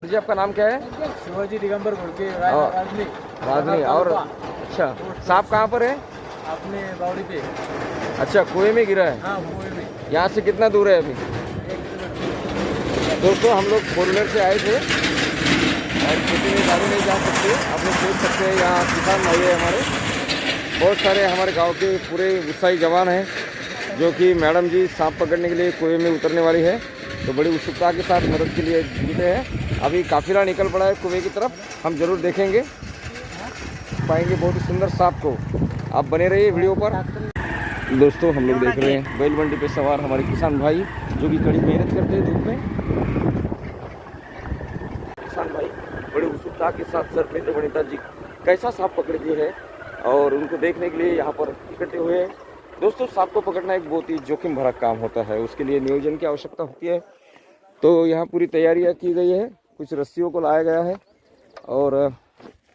जी आपका नाम क्या है? शिवाजी दिगंबर घोड़के राजनी। राजनी। और अच्छा, सांप कहाँ पर है? अपने बावड़ी पे। अच्छा, कुएं में गिरा है? हाँ, कुएं में। यहाँ से कितना दूर है अभी? 1 किलोमीटर। दोस्तों हम लोग 4 व्हीलर से आए थे और खेती में गाड़ी नहीं जा सकते। आप लोग देख सकते हैं यहाँ किसान भाई है हमारे, बहुत सारे हमारे गांव के पूरे उत्साही जवान हैं जो कि मैडम जी सांप पकड़ने के लिए कुएं में उतरने वाली है, तो बड़ी उत्सुकता के साथ मदद के लिए जुटे हैं। अभी काफिला निकल पड़ा है कुएं की तरफ, हम जरूर देखेंगे, पाएंगे बहुत ही सुंदर सांप को। आप बने रहिए वीडियो पर। दोस्तों हम लोग देख रहे हैं बैल मंडी पे सवार हमारे किसान भाई जो कि कड़ी मेहनत करते हैं धूप में। किसान भाई बड़े उत्सुकता के साथ सर पे वनिता जी कैसा सांप पकड़ते हैं और उनको देखने के लिए यहाँ पर इकट्ठे हुए हैं। दोस्तों सांप को पकड़ना एक बहुत ही जोखिम भरा काम होता है, उसके लिए नियोजन की आवश्यकता होती है। तो यहाँ पूरी तैयारियाँ की गई है, कुछ रस्सियों को लाया गया है और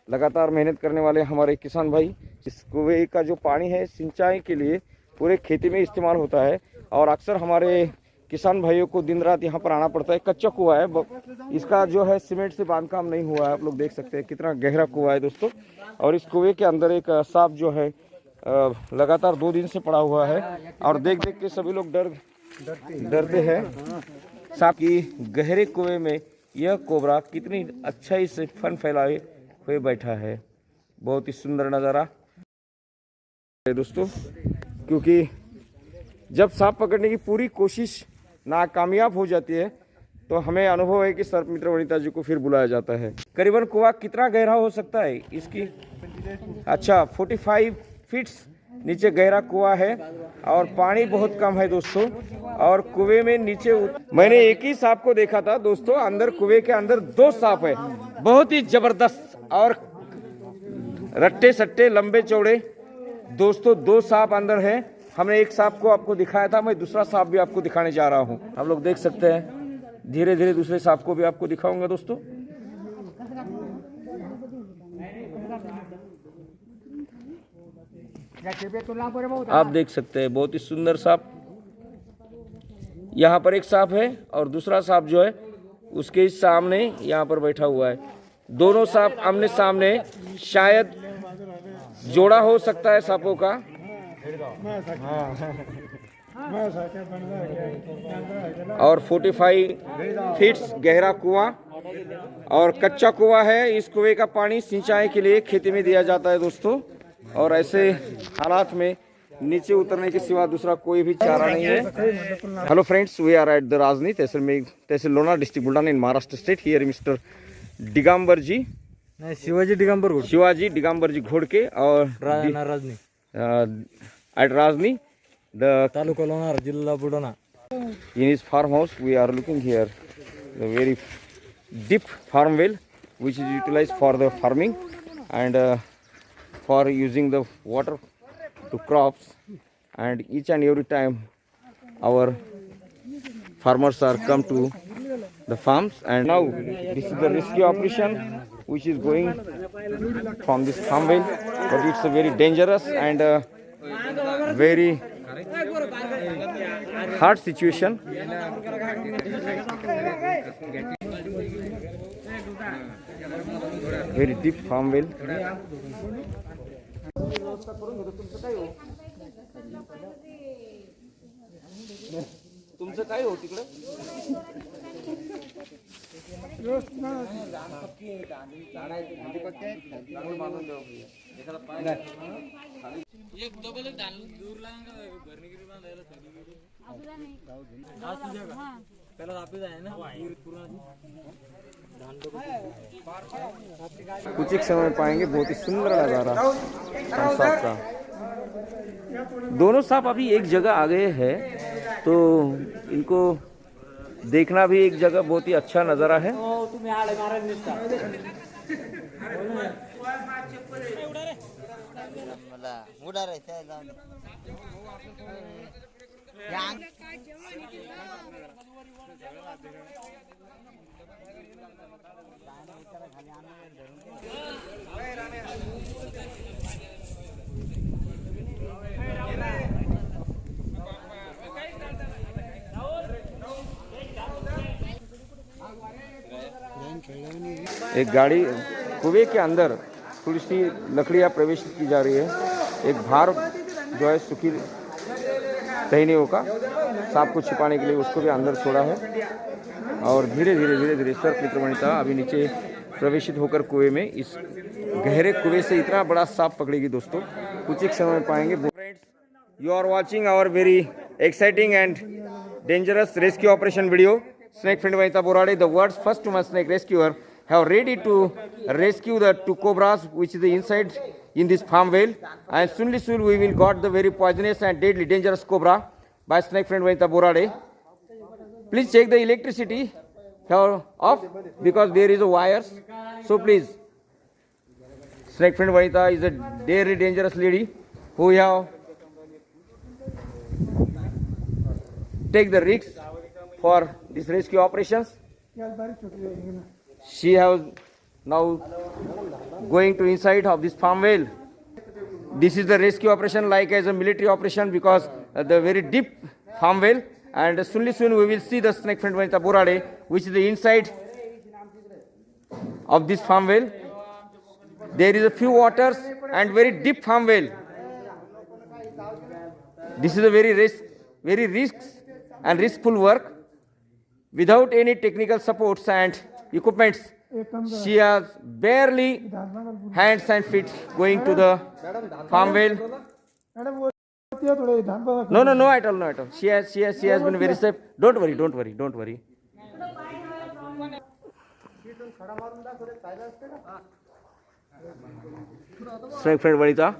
लगातार मेहनत करने वाले हमारे किसान भाई, इस कुएं का जो पानी है सिंचाई के लिए पूरे खेती में इस्तेमाल होता है और अक्सर हमारे किसान भाइयों को दिन रात यहाँ पर आना पड़ता है। कच्चा कुआं है, इसका जो है सीमेंट से बांधकाम नहीं हुआ है। आप लोग देख सकते हैं कितना गहरा कुआं है दोस्तों, और इस कुएं के अंदर एक सांप जो है लगातार 2 दिन से पड़ा हुआ है और देख देख के सभी लोग डरते हैं। सांप की गहरे कुएं में यह कोबरा कितनी अच्छाई से फन फैलाए हुए बैठा है, बहुत ही सुंदर नज़ारा है दोस्तों। क्योंकि जब सांप पकड़ने की पूरी कोशिश नाकामयाब हो जाती है तो हमें अनुभव है कि सर्पमित्र वनिता जी को फिर बुलाया जाता है। करीबन कुआं कितना गहरा हो सकता है इसकी? अच्छा, 45 फीट्स नीचे गहरा कुआं है और पानी बहुत कम है दोस्तों। और कुएं में नीचे मैंने एक ही सांप को देखा था दोस्तों, अंदर कुएं के अंदर 2 सांप है, बहुत ही जबरदस्त और रट्टे सट्टे लंबे चौड़े दोस्तों। 2 सांप अंदर है। हमने एक सांप को आपको दिखाया था, मैं दूसरा सांप भी आपको दिखाने जा रहा हूँ। आप लोग देख सकते हैं, धीरे धीरे दूसरे सांप को भी आपको दिखाऊंगा दोस्तों। आप देख सकते हैं बहुत ही सुंदर सांप। यहाँ पर एक सांप है और दूसरा सांप जो है उसके सामने यहाँ पर बैठा हुआ है। दोनों सांप आमने सामने, शायद जोड़ा हो सकता है सांपों का। और 45 फीट्स गहरा कुआं और कच्चा कुआं है। इस कुएं का पानी सिंचाई के लिए खेती में दिया जाता है दोस्तों। और ऐसे हालात में नीचे उतरने के सिवा दूसरा कोई भी चारा नहीं है। Hello friends, we are at the Rajani tehsil Lona, district Buldhana in Maharashtra state. Here mister Digambar ji, Shivaji Digambar ji Ghodke और Rajani at Rajani the taluka Lonar, jilha Buldhana. In his farmhouse we are looking here the very deep farm well which is utilized for the farming and for using the water to crops, and each and every time our farmers are come to the farms. And now this is the rescue operation which is going from this farm well, but it's a very dangerous and very hard situation. Very deep farm well. तुमचं काय हो तिकडे? कुछ एक समय पाएंगे बहुत ही सुंदर नजारा सांप का। दोनों सांप अभी एक जगह आ गए हैं, तो इनको देखना भी एक जगह बहुत ही अच्छा नजारा है। एक गाड़ी कुएं के अंदर थोड़ी सी लकड़ियाँ प्रवेश की जा रही है। एक भार जो है सूखी टहनियों का सांप को छिपाने के लिए उसको भी अंदर छोड़ा है और धीरे धीरे सर्प मित्र वनिता अभी नीचे प्रवेशित होकर कुएं में इस गहरे कुएं से इतना बड़ा सांप पकड़ेगी दोस्तों, कुछ एक समय में पाएंगे। Friends, you are watching our very exciting and dangerous rescue operation video. Snake friend Vanita Borade, the world's first human snake rescuer, have ready to rescue the 2 cobras which is inside in this farm well, and soon we will got the very poisonous and deadly dangerous cobra by snake friend Vanita Borade. Please check the electricity off because there is a wires, so please. Snake friend Vanita is a very dangerous lady who have take the risks for this rescue operations. She has now going to inside of this farm well. This is the rescue operation like as a military operation because the very deep farm well, and soon we will see the snake friend Vanita Borade which is the inside of this farm well. There is a few waters and very deep farm well. This is a very risks and riskful work. Without any technical supports and equipments, she has barely hands and feet going to the farm well. No at all. She has been very safe. Don't worry. Snake friend Vanita,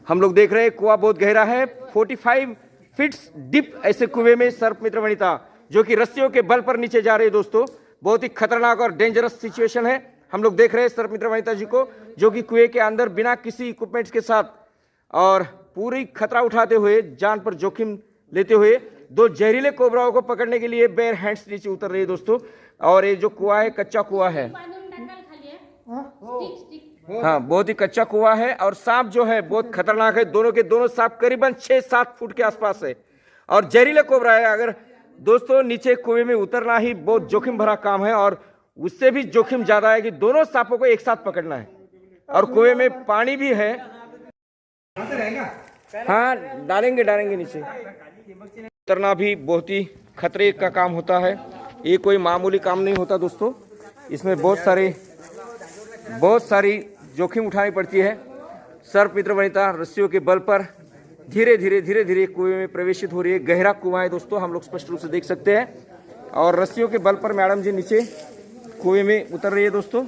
हम लोग देख रहे हैं कुआं बहुत गहरा है, 45 feats deep ऐसे कुएं में सर्प मित्र वनिता जो कि रस्सियों के बल पर नीचे जा रहे हैं दोस्तों। बहुत ही खतरनाक और डेंजरस सिचुएशन है। हम लोग देख रहे हैं सर्प मित्र वनिता जी को जो कि कुएं के अंदर बिना किसी इक्विपमेंट्स के साथ और पूरी खतरा उठाते हुए जान पर जोखिम लेते हुए 2 जहरीले कोबराओं को पकड़ने के लिए बेयर हैंड्स नीचे उतर रहे हैं दोस्तों। और ये जो कुआं है कच्चा कुआं है, हाँ बहुत ही कच्चा कुआं है और सांप जो है बहुत खतरनाक है। दोनों के दोनों सांप करीबन 6-7 फुट के आसपास है और जहरीले कोबरा है। अगर दोस्तों नीचे कुएं में उतरना ही बहुत जोखिम भरा काम है और उससे भी जोखिम ज्यादा है कि दोनों सांपों को एक साथ पकड़ना है और कुएं में पानी भी है। हाँ डालेंगे नीचे। उतरना भी बहुत ही खतरे का काम होता है, ये कोई मामूली काम नहीं होता दोस्तों। इसमें बहुत सारी जोखिम उठानी पड़ती है। सर्प मित्र वनिता रस्सियों के बल पर धीरे धीरे कुएं में प्रवेशित हो रही है। गहरा कुआं है दोस्तों, हम लोग स्पष्ट रूप से देख सकते हैं और रस्सियों के बल पर मैडम जी नीचे कुएं में उतर रही है दोस्तों।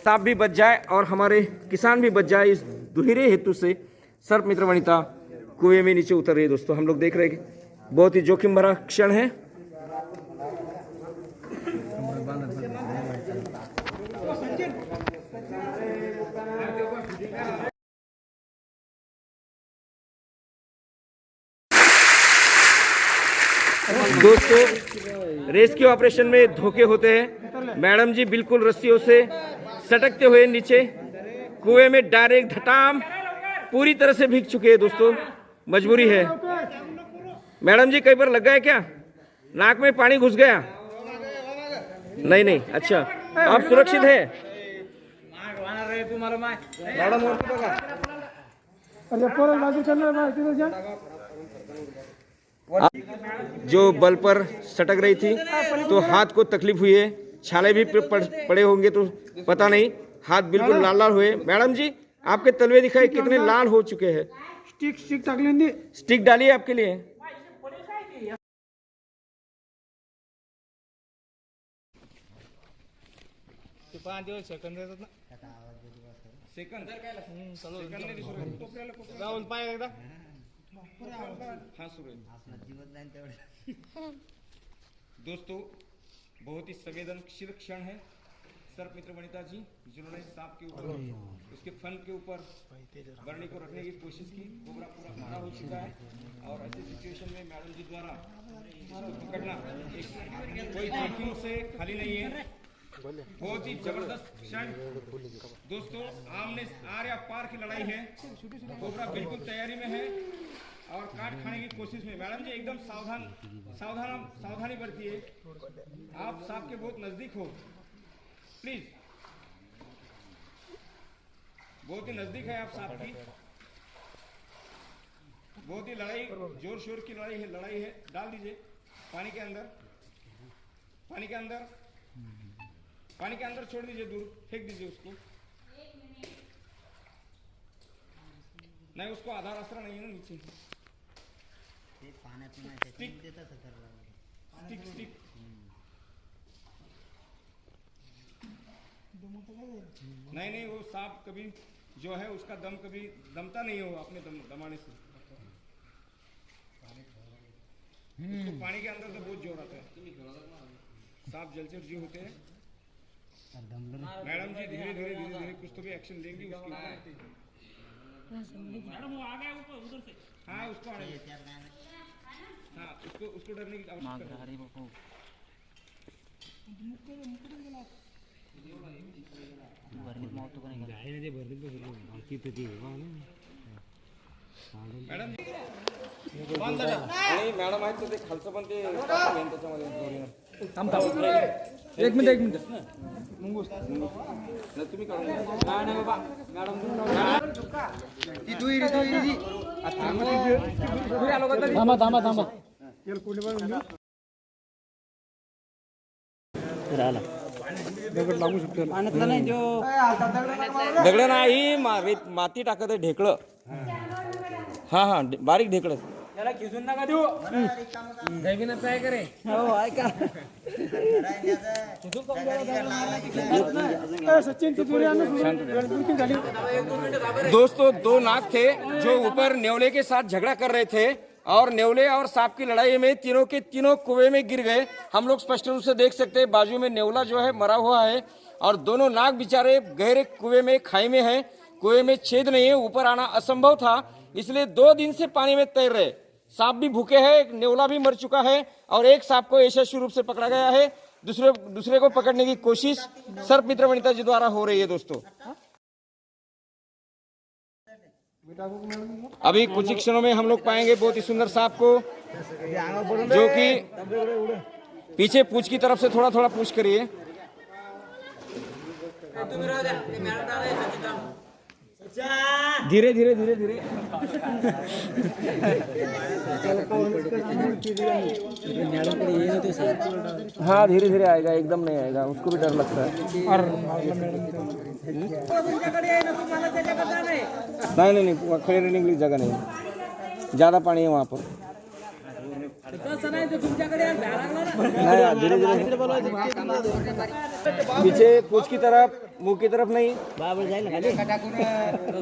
सांप भी बच जाए और हमारे किसान भी बच जाए, इस दुहिरे हेतु से सर्प मित्र वनिता कुएं में नीचे उतर रही है दोस्तों। हम लोग देख रहे हैं बहुत ही जोखिम भरा क्षण है। दोस्तों रेस्क्यू ऑपरेशन में धोखे होते हैं। मैडम जी बिल्कुल रस्सियों से सटकते हुए नीचे कुएं में डायरेक्ट धटाम पूरी तरह से भीग चुके हैं दोस्तों, मजबूरी है। मैडम जी कहीं पर लग गया क्या? नाक में पानी घुस गया? नहीं, अच्छा आप सुरक्षित है? जो बल पर सटक रही थी तो हाथ को तकलीफ हुई है, छाले भी पड़े होंगे तो पता नहीं, हाथ बिल्कुल लाल हुए। मैडम जी आपके तलवे दिखाए कितने लाल हो चुके हैं। स्टिक डालिए आपके लिए। दोस्तों बहुत ही संवेदनशील क्षण है। सर्प मित्र वनिता जी जिन्होंने सांप के ऊपर उसके फन के ऊपर बरनी को रखने की कोशिश की, कोबरा पूरा मारा हो चुका है और ऐसी सिचुएशन में मैडम जी द्वारा इसको पकड़ना कोई जोखिम से खाली नहीं है। बहुत ही जबरदस्त क्षण दोस्तों, आमने आर या पार की लड़ाई है। कोबरा बिल्कुल तैयारी में है और काट खाने की कोशिश में। मैडम जी एकदम सावधानी बरतिए, आप सांप के बहुत नजदीक हो। प्लीज। बहुत ही नजदीक है आप सांप की, बहुत ही लड़ाई, जोर शोर की लड़ाई है। डाल दीजिए पानी के अंदर, पानी के अंदर, पानी के अंदर छोड़ दीजिए, दूर फेंक दीजिए उसको। नहीं, उसको आधार आसरा नहीं है ना नीचे। Stick stick stick. नहीं नहीं, वो सांप कभी जो है उसका दम कभी दमता नहीं हो अपने दमाने से। उसको पानी के अंदर तो बहुत जोर आता है। सांप जलचर जीव होते हैं। मैडम जी धीरे धीरे धीरे धीरे कुछ तो भी एक्शन लेंगी उसके ऊपर। मैडम वो आ गया ऊपर उधर से। हाँ उसको आने, हाँ उसको डरने की आवश्यकता नहीं। मॅडम आणि मॅडम आहेत ते खालचं पण ते त्याच्यामध्ये एक मिनिट तुम्ही काढून थांबा दगड नाही, माती टाकत ढेकळं. हा हा, बारीक ढेकळं. त्याला खिसून नका देऊ. जैविन काय करे. हो ऐका. दोस्तों, दो नाग थे जो ऊपर नेवले के साथ झगड़ा कर रहे थे और नेवले और सांप की लड़ाई में तीनों के तीनों कुएं में गिर गए। हम लोग स्पष्ट रूप से देख सकते हैं बाजू में नेवला जो है मरा हुआ है और दोनों नाग बेचारे गहरे कुएं में, खाई में है। कुएं में छेद नहीं है, ऊपर आना असंभव था, इसलिए 2 दिन से पानी में तैर रहे। सांप भी भूखे हैं, एक नेवला भी मर चुका है और एक सांप को यशस्वी रूप से पकड़ा गया है। दूसरे को पकड़ने की कोशिश सर्प मित्र वनिता जी द्वारा हो रही है। दोस्तों, अभी कुछ ही क्षणों में हम लोग पाएंगे बहुत ही सुंदर सांप को, जो कि पीछे पूंछ की तरफ से थोड़ा थोड़ा पूछ करिए। धीरे धीरे धीरे धीरे। हाँ धीरे धीरे आएगा, एकदम नहीं आएगा, उसको भी डर लगता है। नहीं नहीं नहीं, खड़े रहने के लिए जगह नहीं है, ज्यादा पानी है वहाँ पर। नहीं, धीरे धीरे पीछे पूंछ की तरफ, मुंह की तरफ नहीं,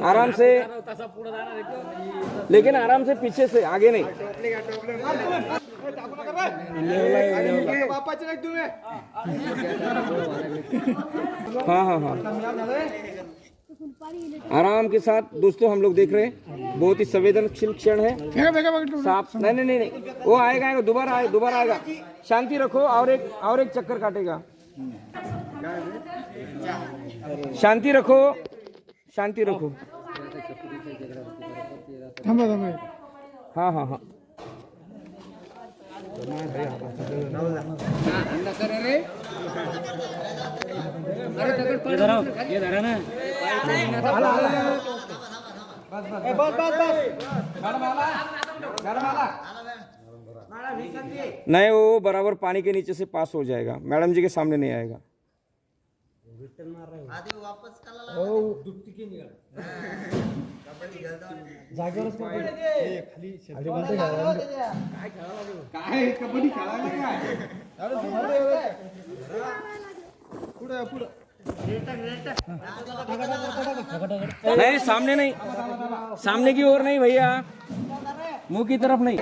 आराम से, लेकिन आराम से, पीछे से, आगे नहीं। हाँ हाँ हाँ, आराम के साथ। दोस्तों, हम लोग देख रहे हैं बहुत ही संवेदनशील क्षण है। सांप नहीं नहीं नहीं, वो आएगा, दोबारा आएगा। शांति रखो, और एक चक्कर काटेगा। शांति रखो, शांति रखो। हाँ हाँ हाँ, नहीं, वो बराबर पानी के नीचे से पास हो जाएगा, मैडम जी के सामने नहीं आएगा। नहीं, सामने नहीं, सामने की ओर नहीं भैया, मुंह की तरफ नहीं।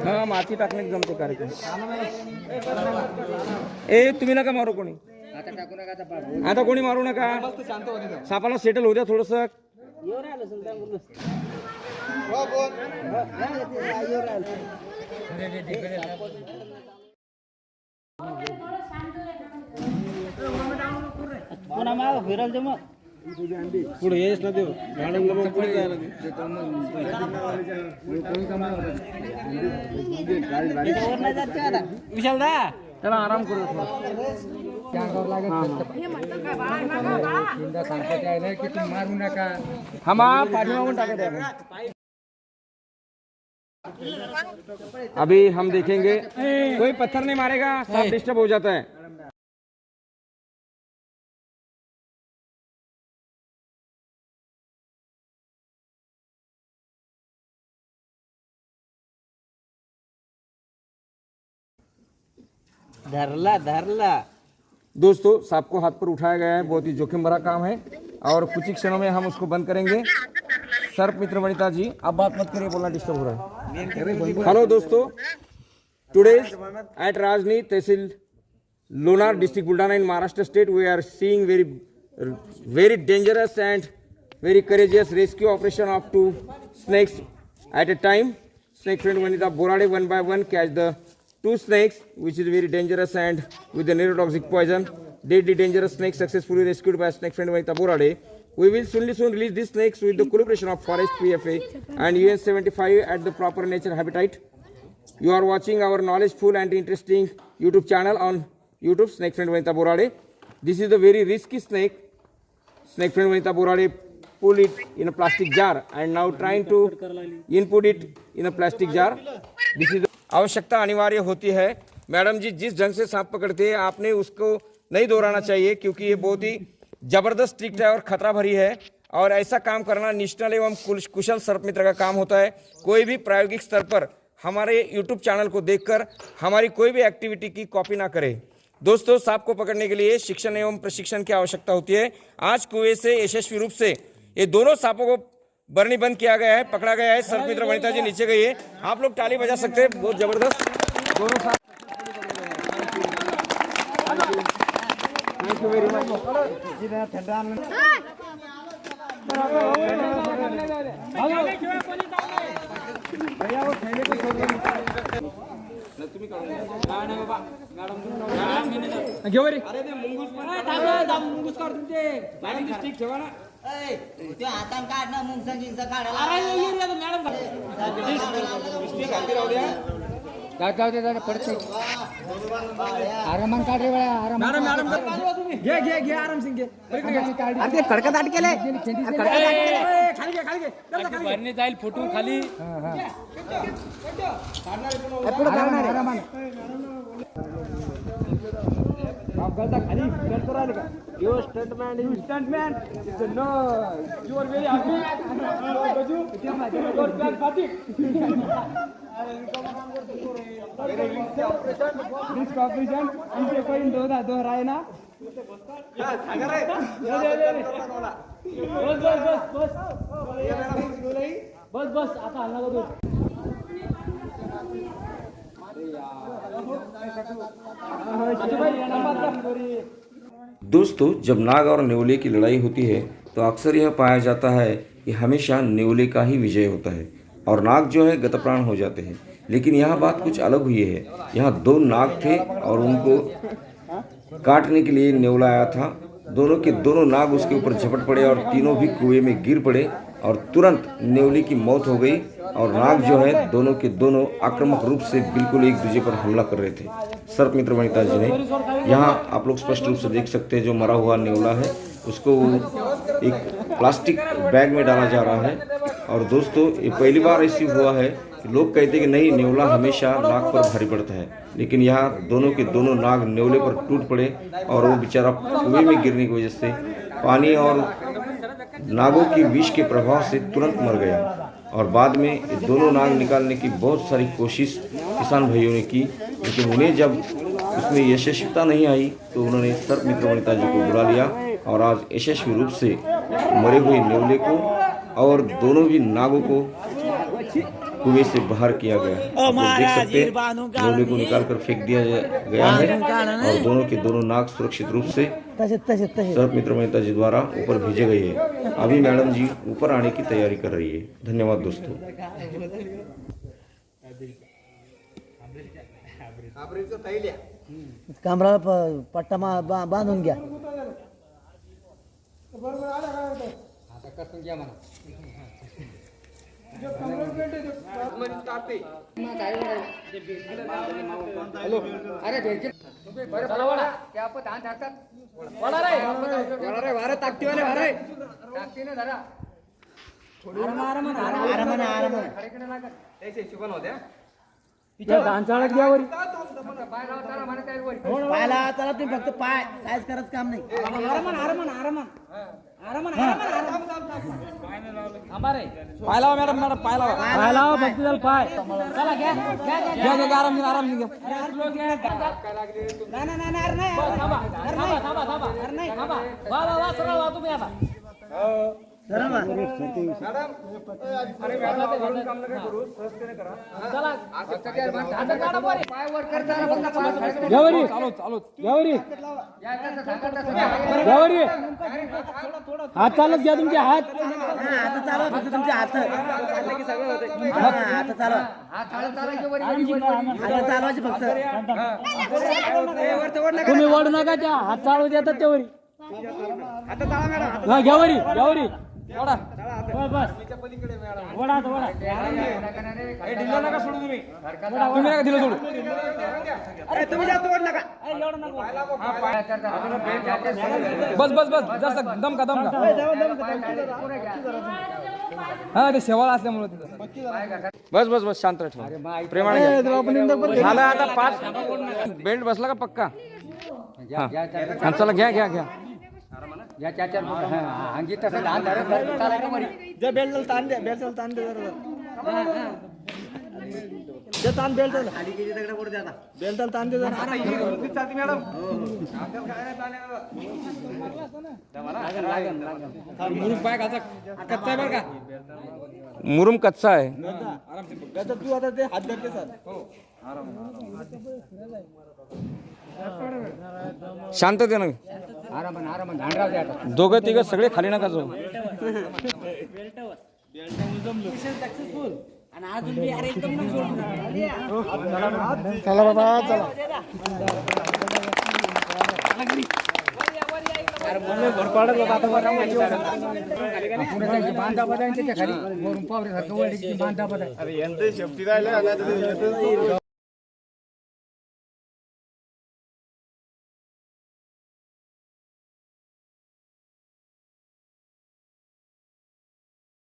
हाँ, माती टाकणे जमते कार्यक्रम। ए तुम्ही नका मारू कोणी, आता कोणी मारू नका, सापाला सेटल होऊ द्या थोडस। पुढे येस ना देव मॅडमला मग पुढे जायला विशाल दा त्याला आराम करू मारू नका हमा पाठीमागून टाकत आहे अभी हम देखेंगे कोई पत्थर नहीं मारेगा, सांप डिस्टर्ब हो जाता है। धरला दोस्तों सांप को हाथ पर उठाया गया है, बहुत ही जोखिम भरा काम है और कुछ ही क्षणों में हम उसको बंद करेंगे। सर्प मित्र वनिता जी आप बात मत करिए, बोलना डिस्टर्ब हो रहा है। हेलो दोस्तों, today at Rajani tehsil Lonar district Buldhana in Maharashtra state we are seeing very dangerous and very courageous rescue operation of 2 snakes at a time. Snake friend Vanita Borade one by one catch the 2 snakes which is very dangerous and with the neurotoxic poison. Deadly dangerous snake successfully rescued by snake friend Vanita Borade. We will soon release these snakes with the collaboration of Forest PFA and UN 75 at the proper nature habitat. You are watching our knowledgeful and interesting YouTube channel on YouTube, Snake friend Vanita Borade. This is a very risky snake. Snake friend Vanita Borade pull it in a plastic jar and now trying to input it in a plastic jar. This is आवश्यकता अनिवार्य होती है। Madam जी जिस ढंग से सांप पकड़ते हैं आपने उसको नहीं दोहराना चाहिए क्योंकि ये बहुत ही जबरदस्त ट्रिक है और खतरा भरी है और ऐसा काम करना नेशनल एवं कुशल सर्प मित्र का काम होता है। कोई भी प्रायोगिक स्तर पर हमारे YouTube चैनल को देखकर हमारी कोई भी एक्टिविटी की कॉपी ना करे। दोस्तों सांप को पकड़ने के लिए शिक्षण एवं प्रशिक्षण की आवश्यकता होती है। आज कुएं से यशस्वी रूप से ये दोनों सांपों को बरनी बंद किया गया है, पकड़ा गया है। सर्प मित्र वनिता जी नीचे गई है, आप लोग ताली बजा सकते हैं। बहुत जबरदस्त दोनों सांप। थैंक यू वेरी आरामान काढ रे बाळा आराम मॅडम घे आराम सिंग घे अरे खडकत अटकेले खाली घे भरणे जाईल फुटून खाली पुढे जाणार आरामान आप गलता खाली करतो राहिले का you stuntman is no you are very happy Gaju your plan party this corporation इसे कोई दोहराए ना बस आता हल्ला करू दोस्तों जब नाग और नेवले की लड़ाई होती है तो अक्सर यह पाया जाता है कि हमेशा नेवले का ही विजय होता है और नाग जो है गतप्राण हो जाते हैं। लेकिन यह बात कुछ अलग हुई है। यहाँ 2 नाग थे और उनको काटने के लिए नेवला आया था। दोनों के दोनों नाग उसके ऊपर झपट पड़े और तीनों भी कुएं में गिर पड़े और तुरंत नेवले की मौत हो गई और नाग जो है दोनों के दोनों आक्रामक रूप से बिल्कुल एक दूसरे पर हमला कर रहे थे। सर्प मित्र वनिता जी ने यहाँ आप लोग स्पष्ट रूप से देख सकते हैं जो मरा हुआ नेवला है उसको एक प्लास्टिक बैग में डाला जा रहा है। और दोस्तों ये पहली बार ऐसी हुआ है कि लोग कहते हैं कि नहीं नेवला हमेशा नाग पर भारी पड़ता है, लेकिन यहाँ दोनों के दोनों नाग नेवले पर टूट पड़े और वो बेचारा कुएं में गिरने की वजह से पानी और नागों की विष के प्रभाव से तुरंत मर गया। और बाद में ये दोनों नाग निकालने की बहुत सारी कोशिश किसान भाइयों ने की, लेकिन उन्हें जब उसमें यशस्विता नहीं आई तो उन्होंने सर्प मित्र वनिता जी को बुला लिया और आज यशस्वी रूप से मरे हुए नेवले को और दोनों भी नागों को कुएं से बाहर किया गया। आप लोग देख सकते हैं नेवले को निकाल कर फेंक दिया गया है और दोनों के दोनों नाग सुरक्षित रूप से सब मित्र मेहता जी द्वारा ऊपर भेजे गए हैं। अभी मैडम जी ऊपर आने की तैयारी कर रही है। धन्यवाद दोस्तों। कमराला पट्टा बांधून घ्या. पायला चला तुम्ही फक्त पाय काहीच करत काम नाही. पायला मॅडम मॅडम पायला पायला फक्त त्याला पाय चला घ्या घ्या घ्या आराम घ्या आराम घ्या. नाही नाही नाही नाही थांबा थांबा थांबा थांबा थांबा वा वा वा सरळ वा तुम्ही आता. चला बा. घ्यावरी चालू चालू घ्यावरी घ्यावरी हात चालत घ्या तुमचे हात. आता चालवा फक्त तुमचे हात. आता चालवा आता चालवायचे फक्त. तुम्ही ओढ नका त्या हात चालू देतात त्यावरी. हा घ्यावरी घ्यावरी ओढा बस ओढा ओढा नका सोडू तुम्ही नका दिलं सोडू. तुम्ही जास्त ओढ नका. बस बस बस जरा दम का दम का. हा ते शेवाळ असल्यामुळे बस बस बस शांत ठेवा प्रेमाने झालं आता 5 बेल्ट बसला का पक्का. हा चला घ्या घ्या घ्या बेल्ट ताण द्या बेल्ट ताण द्या ताण बेल्ट खाली किती दगड पडू द्या. बेल्ट ताण दे मुरुम पाय कच्चा आहे बरं का. मुरुम कच्चा आहे. तू आता ते हात धरते सर. शांततेनं दोघं तिघं सगळे खाली नका जाऊ. आणि अजून बी अरे एकदम चला बाबा चला बांधा